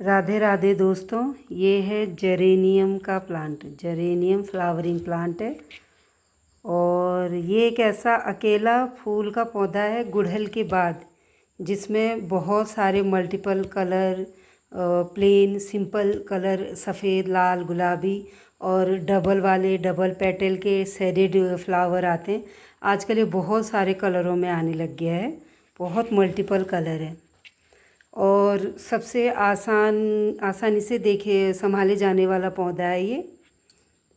राधे राधे दोस्तों, ये है जेरेनियम का प्लांट। जेरेनियम फ्लावरिंग प्लांट है और ये एक ऐसा अकेला फूल का पौधा है गुड़हल के बाद, जिसमें बहुत सारे multiple colour, plain simple colour, सफ़ेद, लाल, गुलाबी और डबल पेटल के शेडेड फ्लावर आते हैं। आजकल ये बहुत सारे कलरों में आने लग गया है, बहुत मल्टीपल कलर है और सबसे आसानी से देखे संभाले जाने वाला पौधा है। ये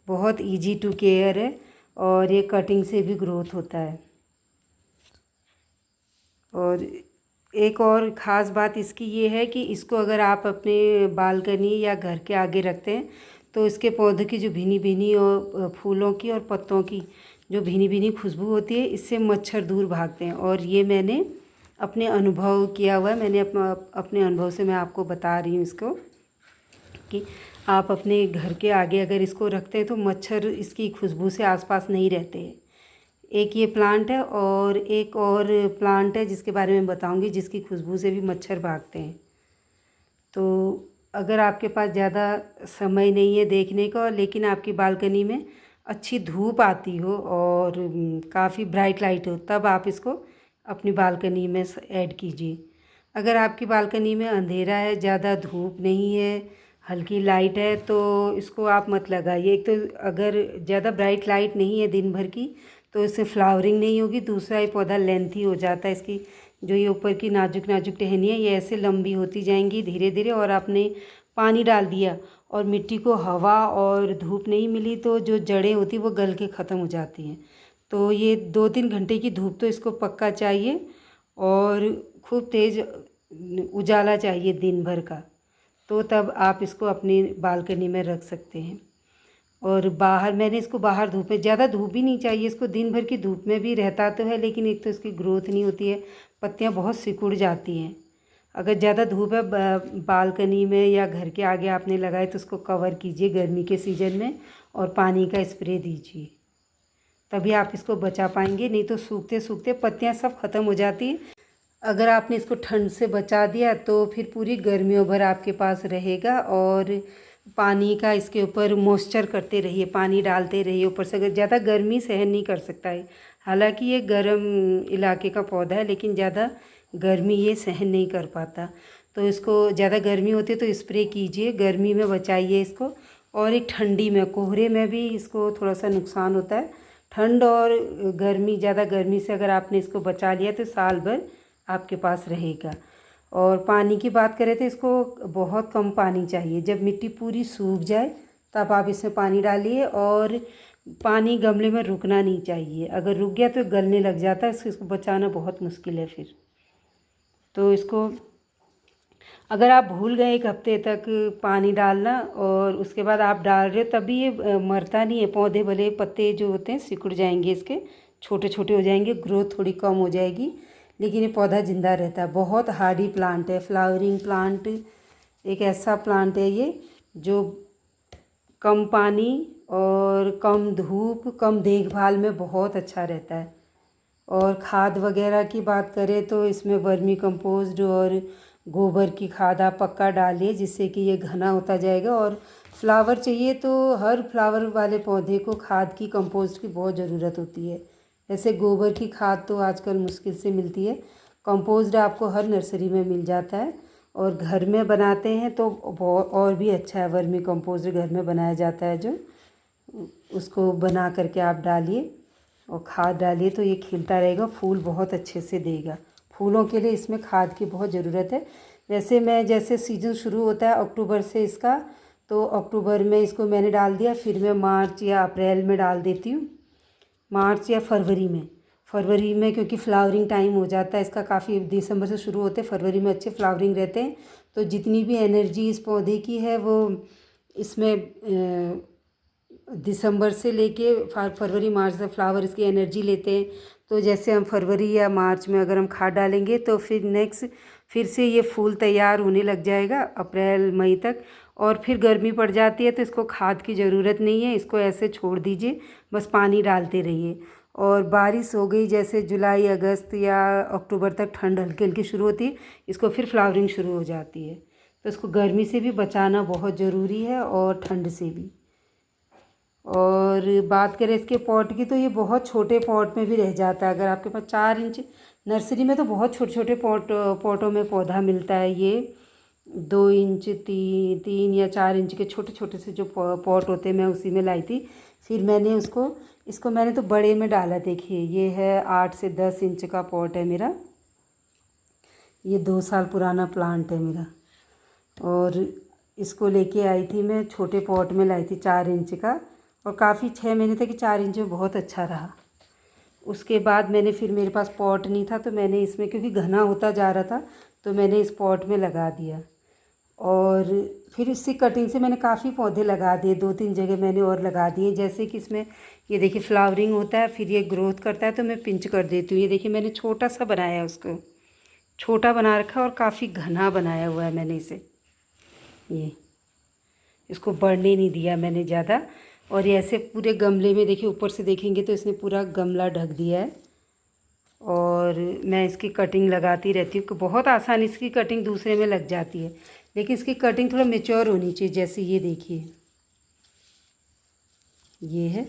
बहुत इजी टू केयर है और ये कटिंग से भी ग्रोथ होता है। और एक और ख़ास बात इसकी ये है कि इसको अगर आप अपने बालकनी या घर के आगे रखते हैं तो इसके पौधे की जो भीनी भीनी और फूलों की और पत्तों की जो भीनी भीनी खुशबू होती है, इससे मच्छर दूर भागते हैं। और ये मैंने अपने अनुभव किया हुआ है। मैंने अपने अनुभव से मैं आपको बता रही हूँ इसको कि आप अपने घर के आगे अगर इसको रखते हैं तो मच्छर इसकी खुशबू से आसपास नहीं रहते हैं। एक ये प्लांट है और एक और प्लांट है जिसके बारे में बताऊंगी, जिसकी खुशबू से भी मच्छर भागते हैं। तो अगर आपके पास ज़्यादा समय नहीं है देखने का, लेकिन आपकी बालकनी में अच्छी धूप आती हो और काफ़ी ब्राइट लाइट हो, तब आप इसको अपनी बालकनी में ऐड कीजिए। अगर आपकी बालकनी में अंधेरा है, ज़्यादा धूप नहीं है, हल्की लाइट है, तो इसको आप मत लगाइए। एक तो अगर ज़्यादा ब्राइट लाइट नहीं है दिन भर की तो इससे फ्लावरिंग नहीं होगी। दूसरा, ये पौधा लेंथी हो जाता है। इसकी जो ये ऊपर की नाजुक नाजुक टहनियाँ ये ऐसे लंबी होती जाएंगी धीरे धीरे, और आपने पानी डाल दिया और मिट्टी को हवा और धूप नहीं मिली तो जो जड़ें होती वो गल के ख़त्म हो जाती हैं। तो ये 2-3 घंटे की धूप तो इसको पक्का चाहिए और खूब तेज़ उजाला चाहिए दिन भर का, तो तब आप इसको अपनी बालकनी में रख सकते हैं। और बाहर, मैंने इसको बाहर धूप में, ज़्यादा धूप भी नहीं चाहिए इसको, दिन भर की धूप में भी रहता तो है, लेकिन एक तो इसकी ग्रोथ नहीं होती है, पत्तियां बहुत सिकुड़ जाती हैं। अगर ज़्यादा धूप है बालकनी में या घर के आगे आपने लगाए तो उसको कवर कीजिए गर्मी के सीज़न में और पानी का स्प्रे दीजिए, तभी आप इसको बचा पाएंगे। नहीं तो सूखते सूखते पत्तियां सब ख़त्म हो जाती हैं। अगर आपने इसको ठंड से बचा दिया तो फिर पूरी गर्मियों भर आपके पास रहेगा। और पानी का इसके ऊपर मॉइस्चर करते रहिए, पानी डालते रहिए ऊपर से। अगर ज़्यादा गर्मी सहन नहीं कर सकता है, हालांकि ये गर्म इलाके का पौधा है, लेकिन ज़्यादा गर्मी ये सहन नहीं कर पाता, तो इसको ज़्यादा गर्मी होती है तो स्प्रे कीजिए, गर्मी में बचाइए इसको। और एक ठंडी में, कोहरे में भी इसको थोड़ा सा नुकसान होता है। ठंड और गर्मी, ज़्यादा गर्मी से अगर आपने इसको बचा लिया तो साल भर आपके पास रहेगा। और पानी की बात करें तो इसको बहुत कम पानी चाहिए। जब मिट्टी पूरी सूख जाए तब आप इसमें पानी डालिए, और पानी गमले में रुकना नहीं चाहिए। अगर रुक गया तो गलने लग जाता है, इसको बचाना बहुत मुश्किल है फिर। तो इसको अगर आप भूल गए 1 हफ्ते तक पानी डालना और उसके बाद आप डाल रहे हो, तभी ये मरता नहीं है। पौधे भले पत्ते जो होते हैं सिकुड़ जाएंगे, इसके छोटे छोटे हो जाएंगे, ग्रोथ थोड़ी कम हो जाएगी, लेकिन ये पौधा ज़िंदा रहता है। बहुत हार्डी प्लांट है, फ्लावरिंग प्लांट। एक ऐसा प्लांट है ये जो कम पानी और कम धूप, कम देखभाल में बहुत अच्छा रहता है। और खाद वगैरह की बात करें तो इसमें वर्मी कंपोस्ट और गोबर की खाद आप पक्का डालिए, जिससे कि ये घना होता जाएगा। और फ्लावर चाहिए तो हर फ्लावर वाले पौधे को खाद की, कंपोस्ट की बहुत ज़रूरत होती है। ऐसे गोबर की खाद तो आजकल मुश्किल से मिलती है, कंपोस्ट आपको हर नर्सरी में मिल जाता है। और घर में बनाते हैं तो और भी अच्छा है। वर्मी कंपोस्ट घर में बनाया जाता है जो, उसको बना करके आप डालिए और खाद डालिए तो ये खिलता रहेगा, फूल बहुत अच्छे से देगा। फूलों के लिए इसमें खाद की बहुत ज़रूरत है। वैसे मैं, जैसे सीज़न शुरू होता है अक्टूबर से इसका, तो अक्टूबर में इसको मैंने डाल दिया, फिर मैं मार्च या अप्रैल में डाल देती हूँ, मार्च या फरवरी में क्योंकि फ्लावरिंग टाइम हो जाता है इसका। काफ़ी दिसंबर से शुरू होते हैं, फरवरी में अच्छे फ्लावरिंग रहते हैं। तो जितनी भी एनर्जी इस पौधे की है वो इसमें दिसंबर से लेके फरवरी मार्च तक फ्लावर इसकी एनर्जी लेते हैं। तो जैसे हम फरवरी या मार्च में अगर हम खाद डालेंगे तो फिर से ये फूल तैयार होने लग जाएगा अप्रैल मई तक। और फिर गर्मी पड़ जाती है तो इसको खाद की ज़रूरत नहीं है, इसको ऐसे छोड़ दीजिए, बस पानी डालते रहिए। और बारिश हो गई जैसे जुलाई अगस्त या अक्टूबर तक, ठंड हल्की हल्की शुरू होती है, इसको फिर फ्लावरिंग शुरू हो जाती है। तो इसको गर्मी से भी बचाना बहुत ज़रूरी है और ठंड से भी। और बात करें इसके पॉट की, तो ये बहुत छोटे पॉट में भी रह जाता है। अगर आपके पास 4 इंच, नर्सरी में तो बहुत छोटे छोटे पॉटों में पौधा मिलता है। ये 2 इंच, 3 या 4 इंच के छोटे छोटे से जो पॉट होते हैं, मैं उसी में लाई थी। फिर मैंने इसको मैंने तो बड़े में डाला। देखिए ये है 8 से 10 इंच का पॉट है मेरा। ये 2 साल पुराना प्लांट है मेरा। और इसको लेके आई थी मैं, छोटे पॉट में लाई थी 4 इंच का, और काफ़ी 6 महीने तक 4 इंच में बहुत अच्छा रहा। उसके बाद मैंने फिर, मेरे पास पॉट नहीं था तो मैंने इसमें, क्योंकि घना होता जा रहा था, तो मैंने इस पॉट में लगा दिया। और फिर इससे कटिंग से मैंने काफ़ी पौधे लगा दिए, 2-3 जगह मैंने और लगा दिए। जैसे कि इसमें ये देखिए फ्लावरिंग होता है, फिर ये ग्रोथ करता है तो मैं पिंच कर देती हूँ। ये देखिए मैंने छोटा सा बनाया है, उसको छोटा बना रखा है और काफ़ी घना बनाया हुआ है मैंने इसे। ये इसको बढ़ने नहीं दिया मैंने ज़्यादा। और ये ऐसे पूरे गमले में देखिए, ऊपर से देखेंगे तो इसने पूरा गमला ढक दिया है। और मैं इसकी कटिंग लगाती रहती हूँ। बहुत आसान इसकी कटिंग दूसरे में लग जाती है, लेकिन इसकी कटिंग थोड़ा मैच्योर होनी चाहिए। जैसे ये देखिए, ये है।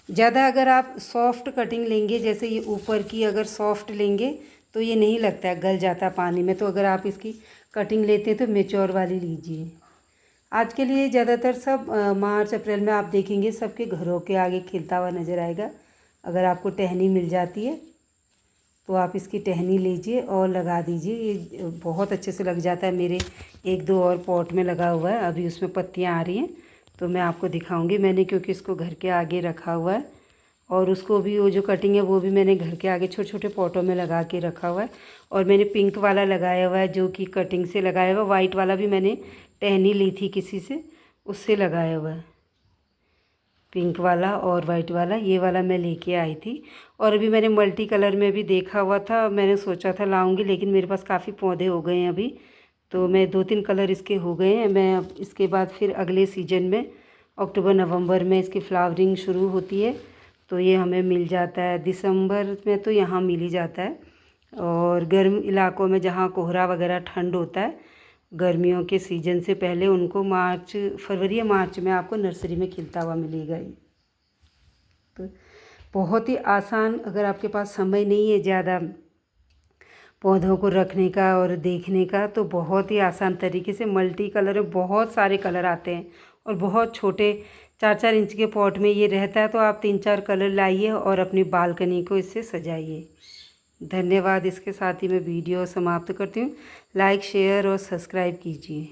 ज़्यादा अगर आप सॉफ्ट कटिंग लेंगे, जैसे ये ऊपर की अगर सॉफ्ट लेंगे तो ये नहीं लगता है, गल जाता पानी में। तो अगर आप इसकी कटिंग लेते हैं तो मैच्योर वाली लीजिए। आज के लिए ज़्यादातर सब मार्च अप्रैल में आप देखेंगे सबके घरों के आगे खिलता हुआ नज़र आएगा। अगर आपको टहनी मिल जाती है तो आप इसकी टहनी लीजिए और लगा दीजिए। ये बहुत अच्छे से लग जाता है। मेरे 1-2 और पॉट में लगा हुआ है, अभी उसमें पत्तियां आ रही हैं तो मैं आपको दिखाऊंगी। मैंने क्योंकि इसको घर के आगे रखा हुआ है, और उसको भी, वो जो कटिंग है वो भी मैंने घर के आगे छोटे छोटे पॉटों में लगा के रखा हुआ है। और मैंने पिंक वाला लगाया हुआ है, जो कि कटिंग से लगाया हुआ है। वाइट वाला भी मैंने टहनी ली थी किसी से, उससे लगाया हुआ है। पिंक वाला और वाइट वाला, ये वाला मैं लेके आई थी। और अभी मैंने मल्टी कलर में भी देखा हुआ था, मैंने सोचा था लाऊंगी, लेकिन मेरे पास काफ़ी पौधे हो गए हैं अभी, तो मैं 2-3 कलर इसके हो गए हैं। मैं अब इसके बाद फिर अगले सीजन में अक्टूबर नवंबर में इसकी फ्लावरिंग शुरू होती है, तो ये हमें मिल जाता है। दिसंबर में तो यहाँ मिल ही जाता है। और गर्म इलाकों में जहाँ कोहरा वगैरह ठंड होता है, गर्मियों के सीज़न से पहले, उनको फरवरी या मार्च में आपको नर्सरी में खिलता हुआ मिलेगा ये। तो बहुत ही आसान, अगर आपके पास समय नहीं है ज़्यादा पौधों को रखने का और देखने का, तो बहुत ही आसान तरीके से मल्टी कलर में बहुत सारे कलर आते हैं। और बहुत छोटे 4-4 इंच के पॉट में ये रहता है, तो आप 3-4 कलर लाइए और अपनी बालकनी को इससे सजाइए। धन्यवाद। इसके साथ ही मैं वीडियो समाप्त करती हूँ। लाइक, शेयर और सब्सक्राइब कीजिए।